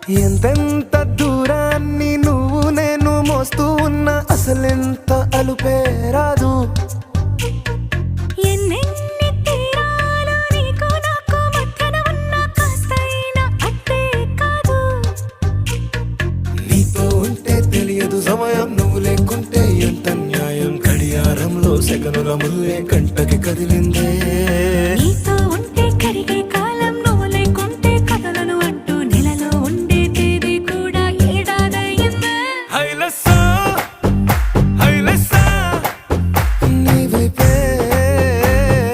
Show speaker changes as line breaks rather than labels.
ఎంతెంత దూరాన్ని నువ్వు నేను మోస్తూ ఉన్నా అసలెంత అలుపే రాదు.
ఎన్నెన్ని తీరాలు నీకు నాకు మధ్యన ఉన్నా కాస్తైనా అట్టే కాదు.
నీతో ఉంటే తెలియదు సమయం, నువ్వు లేకుంటే ఎంత న్యాయం. గడియారంలో సెకనుల ముల్లే